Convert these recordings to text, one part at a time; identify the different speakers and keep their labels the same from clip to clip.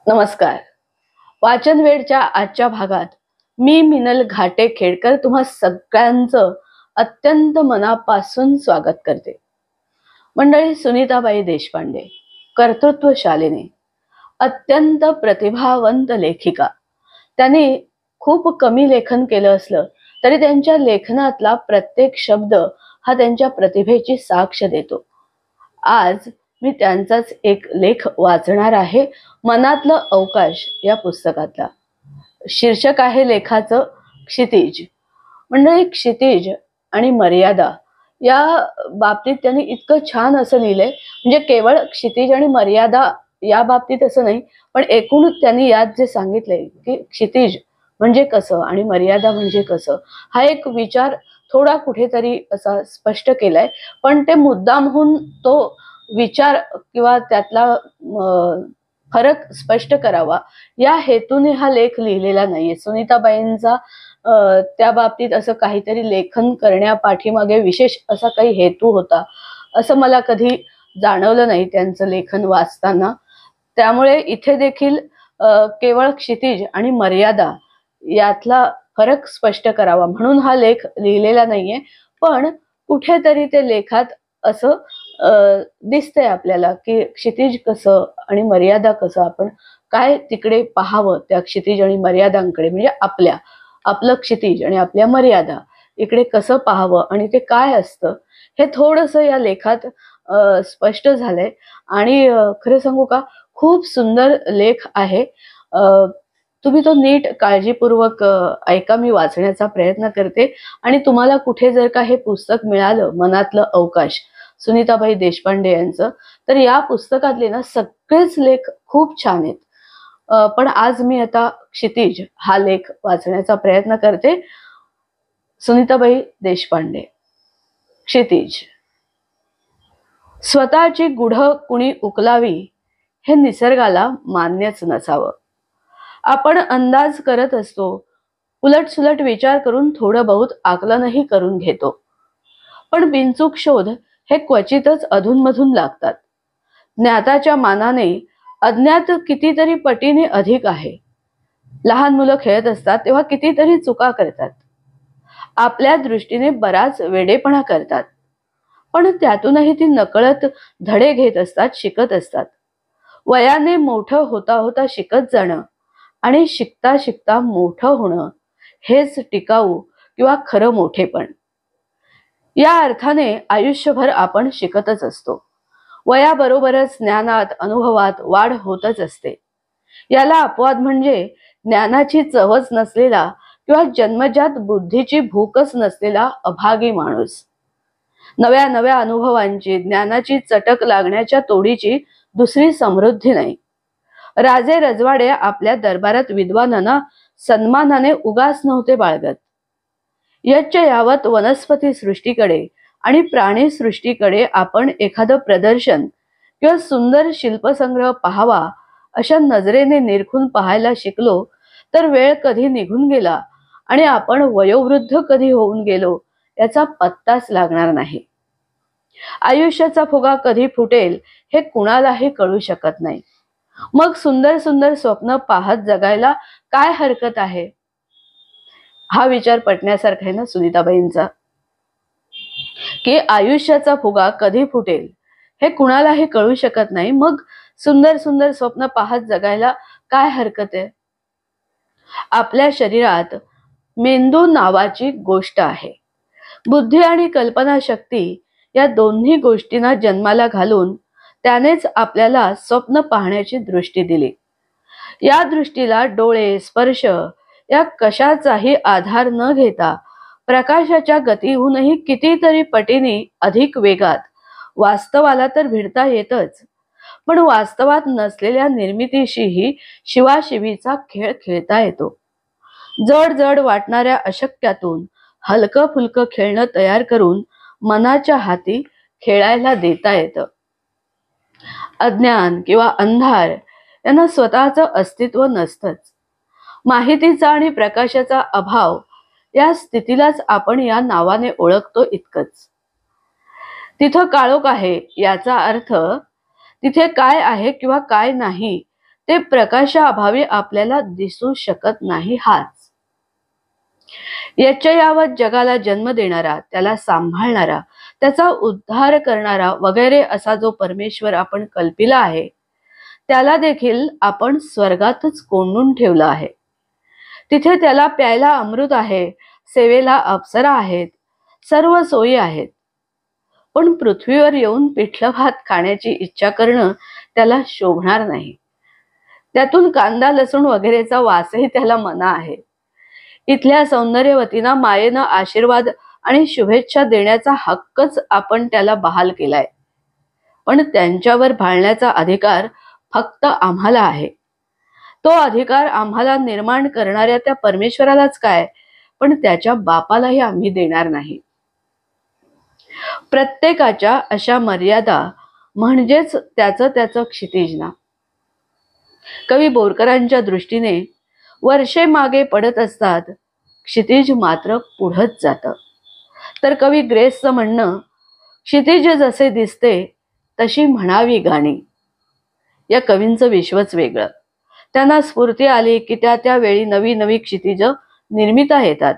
Speaker 1: नमस्कार. वाचन वेळच्या आजच्या भागात मी मिनल घाटे खेडकर तुम्हा सगळ्यांचं अत्यंत मनापासून स्वागत करते. मंडळी, सुनीताबाई देशपांडे कर्तृत्वशालिनी, अत्यंत प्रतिभावंत लेखिका. त्यांनी खूप कमी लेखन केलं असलं तरी त्यांच्या लेखनातला प्रत्येक शब्द हा त्यांच्या प्रतिभेची साक्ष देतो. आज मी त्यांचाच एक लेख वाचणार आहे, मनातलं अवकाश या पुस्तकातला. शीर्षक आहे लेखाचं क्षितिज. म्हणजे क्षितिज आणि मर्यादा या बाबतीत त्यांनी इतकं छान असं लिहिलंय. म्हणजे केवळ क्षितिज आणि मर्यादा या बाबतीत असं नाही, पण एकूण त्यांनी यात जे सांगितलंय की क्षितिज म्हणजे कसं आणि मर्यादा म्हणजे कसं, हा एक विचार थोडा कुठेतरी असा स्पष्ट केलाय. पण ते मुद्दामहून तो विचार किंवा त्यातला फरक स्पष्ट करावा या हेतूने हा लेख लिहिलेला नाहीये. सुनीताबाईंचा त्या बाबतीत असं काहीतरी लेखन करण्यापाठीमागे विशेष असा काही हेतू होता असं मला कधी जाणवलं नाही त्यांचं लेखन वाचताना. त्यामुळे इथे देखील केवळ क्षितिज आणि मर्यादा यातला फरक स्पष्ट करावा म्हणून हा लेख लिहिलेला नाहीये. पण कुठेतरी ते लेखात असं दिसतंय आपल्याला की क्षितिज कसं आणि मर्यादा कसं, आपण काय तिकडे पाहावं त्या क्षितिज आणि मर्यादांकडे. म्हणजे आपलं क्षितिज आणि आपल्या मर्यादा इकडे कसं पाहावं आणि ते काय असतं हे थोडंसं या लेखात स्पष्ट झालंय. आणि खरं सांगू का, खूप सुंदर लेख आहे. तुम्ही तो नीट काळजीपूर्वक ऐका. मी वाचण्याचा प्रयत्न करते आणि तुम्हाला कुठे जर का हे पुस्तक मिळालं, मनातलं अवकाश सुनीताबाई देशपांडे यांचं, तर या पुस्तकातले ना सगळेच लेख खूप छान आहेत. पण आज मी आता क्षितिज हा लेख वाचण्याचा प्रयत्न करते. सुनीताबाई देशपांडे. क्षितिज. स्वतःची गुढ कुणी उकलावी हे निसर्गाला मान्यच नसावं. आपण अंदाज करत असतो, उलटसुलट विचार करून थोडं बहुत आकलनही करून घेतो. पण बिनचूक शोध हे क्वचितच अधूनमधून लागतात. ज्ञाताच्या मानाने अज्ञात कितीतरी पटीने अधिक आहे. लहान मुलं खेळत असतात तेव्हा कितीतरी चुका करतात. आपल्या दृष्टीने बराच वेडेपणा करतात. पण त्यातूनही ती नकळत धडे घेत असतात, शिकत असतात. वयाने मोठं होता होता शिकत जाणं आणि शिकता शिकता मोठं होणं हेच टिकाऊ किंवा खरं मोठेपण. या अर्थाने आयुष्यभर आपण शिकतच असतो. वयाबरोबरच ज्ञानात, अनुभवात वाढ होतच असते. याला अपवाद म्हणजे ज्ञानाची चवच नसलेला किंवा जन्मजात बुद्धीची भूकच नसलेला अभागी माणूस. नव्या नव्या अनुभवांची, ज्ञानाची चटक लागण्याच्या तोडीची दुसरी समृद्धी नाही. राजे रजवाडे आपल्या दरबारात विद्वानांना सन्मानाने उगाच नव्हते बाळगत. यच्च यावत वनस्पती सृष्टीकडे आणि प्राणी सृष्टीकडे आपण एखादं प्रदर्शन किंवा सुंदर शिल्पसंग्रह पाहावा अशा नजरेने निरखून पाहायला शिकलो तर वेळ कधी निघून गेला आणि आपण वयोवृद्ध कधी होऊन गेलो याचा पत्ताच लागणार नाही. आयुष्याचा फुगा कधी फुटेल हे कुणालाही कळू शकत नाही. मग सुंदर सुंदर स्वप्न पाहत जगायला काय हरकत आहे? हा विचार पटण्यासारखा आहे ना सुनीताबाईंचा, की आयुष्याचा फुगा कधी फुटेल हे कुणालाही कळू शकत नाही, मग सुंदर सुंदर स्वप्न पाहत जगायला काय हरकत आहे? आपल्या शरीरात मेंदू नावाची गोष्ट आहे. बुद्धी आणि कल्पना शक्ती या दोन्ही गोष्टींना जन्माला घालून त्यानेच आपल्याला स्वप्न पाहण्याची दृष्टी दिली. या दृष्टीला डोळे, स्पर्श या कशाचाही आधार न घेता प्रकाशाच्या गतीहूनही कितीतरी पटीने अधिक वेगात वास्तवाला तर भिडता येतच, पण वास्तवात नसलेल्या निर्मितीशीही शिवाशिवीचा खेळ खेळता येतो. जड जड वाटणाऱ्या अशक्यातून हलकं फुलकं खेळणं तयार करून मनाच्या हाती खेळायला देता येतं. अज्ञान किंवा अंधार यांना स्वतःचं अस्तित्व नसतंच. माहितीचा आणि प्रकाशाचा अभाव या स्थितीलाच आपण या नावाने ओळखतो इतकंच. तिथं काळोख आहे याचा अर्थ तिथे काय आहे किंवा काय नाही ते प्रकाशाअभावी आपल्याला दिसू शकत नाही हाच. याच्या यावत जगाला जन्म देणारा, त्याला सांभाळणारा, त्याचा उद्धार करणारा वगैरे असा जो परमेश्वर आपण कल्पिला आहे, त्याला देखील आपण स्वर्गातच कोंडून ठेवलं आहे. तिथे त्याला प्यायला अमृत आहे, सेवेला अप्सरा आहेत, सर्व सोयी आहेत. पण पृथ्वीवर येऊन पिठलं भात खाण्याची इच्छा करणं त्याला शोभणार नाही. त्यातून कांदा लसूण वगैरेचा वासही त्याला मना आहे. इथल्या सौंदर्यवतींना मायेनं आशीर्वाद आणि शुभेच्छा देण्याचा हक्कच आपण त्याला बहाल केलाय. पण त्यांच्यावर भाळण्याचा अधिकार फक्त आम्हाला आहे. तो अधिकार आम्हाला निर्माण करणाऱ्या त्या परमेश्वरालाच काय, पण त्याच्या बापालाही आम्ही देणार नाही. प्रत्येकाच्या अशा मर्यादा म्हणजेच त्याचं क्षितिज ना. कवी बोरकरांच्या दृष्टीने वर्षे मागे पडत असतात, क्षितिज मात्र पुढंच जातं. तर कवी ग्रेसचं म्हणणं, क्षितिज जसे दिसते तशी म्हणावी गाणी. या कवींचं विश्वच वेगळं. त्यांना स्फूर्ती आली की त्या वेळी नवी नवी क्षितिज निर्मिता येतात.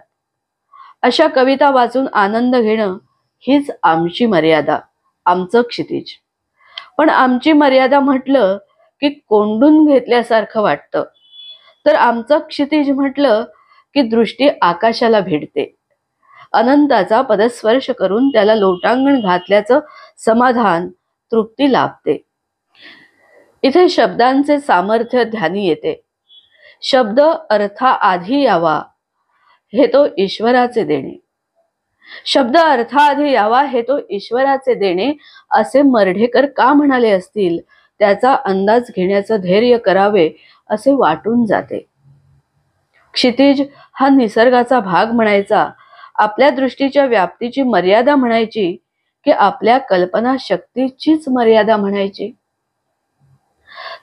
Speaker 1: अशा कविता वाचून आनंद घेणं हीच आमची मर्यादा, आमचं क्षितिज. पण आमची मर्यादा म्हटलं की कोंडून घेतल्यासारखं वाटतं. तर आमचं क्षितिज म्हटलं की दृष्टी आकाशाला भिडते. अनंताचा पदस्पर्श करून त्याला लोटांगण घातल्याचं समाधान, तृप्ती लाभते. इथे शब्दांचे सामर्थ्य ध्यानी येते. शब्द अर्थाआधी यावा हे तो ईश्वराचे देणे. शब्द अर्थाआधी यावा हे तो ईश्वराचे देणे असे मर्ढेकर का म्हणाले असतील, त्याचा अंदाज घेण्याचं धैर्य करावे असे वाटून जाते. क्षितिज हा निसर्गाचा भाग म्हणायचा, आपल्या दृष्टीच्या व्याप्तीची मर्यादा म्हणायची, की आपल्या कल्पना शक्तीचीच मर्यादा म्हणायची?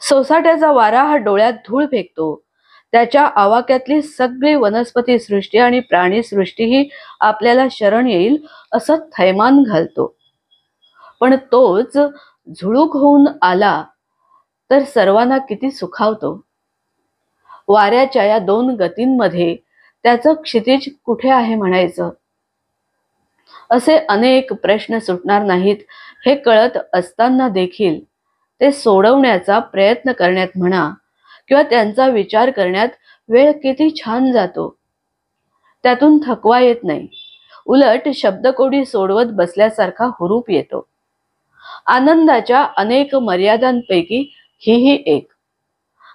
Speaker 1: सोसाट्याचा वारा हा डोळ्यात धूळ फेकतो. त्याच्या आवाक्यातली सगळी वनस्पती सृष्टी आणि प्राणी सृष्टीही आपल्याला शरण येईल असं थैमान घालतो. पण तोच झुळूक होऊन आला तर सर्वांना किती सुखावतो. वाऱ्याच्या या दोन गतींमध्ये त्याचं क्षितिज कुठे आहे म्हणायचं? असे अनेक प्रश्न सुटणार नाहीत हे कळत असताना देखील ते सोडवण्याचा प्रयत्न करण्यात म्हणा किंवा त्यांचा विचार करण्यात वेळ किती छान जातो. त्यातून थकवा येत नाही. उलट शब्दकोडी सोडवत बसल्यासारखा हुरूप येतो. आनंदाच्या अनेक मर्यादांपैकी ही एक.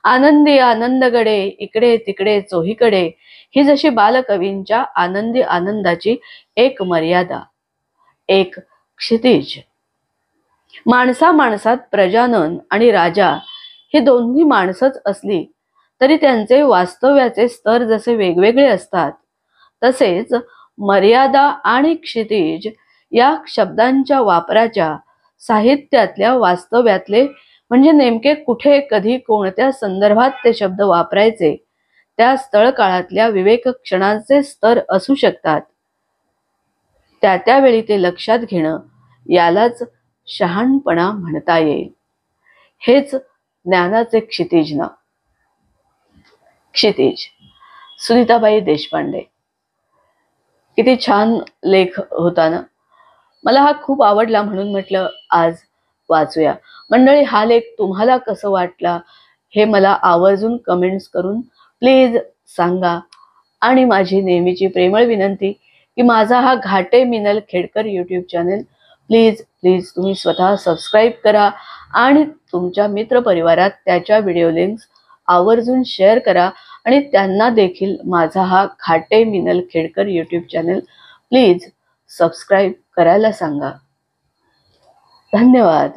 Speaker 1: आनंदी आनंदगडे इकडे तिकडे चोहीकडे ही जशी बालकवींच्या आनंदी आनंदाची एक मर्यादा, एक क्षितिज. माणसा माणसात प्रजानन आणि राजा ही दोन्ही माणसंच असली तरी त्यांचे वास्तव्याचे स्तर जसे वेगवेगळे असतात, तसेच मर्यादा आणि क्षितिज या शब्दांच्या वापराच्या साहित्यातल्या वास्तव्यातले म्हणजे नेमके कुठे कधी कोणत्या संदर्भात ते शब्द वापरायचे त्या स्थळ काळातल्या विवेक क्षणांचे स्तर असू शकतात. त्यावेळी ते लक्षात घेणं यालाच शहाणपणा म्हणता येईल. हेच ज्ञानाचे क्षितिज ना. क्षितिज, सुनीताबाई देशपांडे. किती छान लेख होता ना. मला हा खूप आवडला म्हणून म्हटलं आज वाचूया. मंडळी, हा लेख तुम्हाला कसं वाटला हे मला आवर्जून कमेंट्स करून प्लीज सांगा. आणि माझी नेहमीची प्रेमळ विनंती की माझा हा Ghate Minal Khedkar YouTube channel please please तुम्ही स्वतः सबस्क्राईब करा आणि तुमच्या मित्रपरिवारात त्याच्या व्हिडिओ लिंक्स आवर्जून शेअर करा आणि त्यांना देखील माझा हा Ghate Minal Khedkar YouTube channel please subscribe करायला सांगा. धन्यवाद.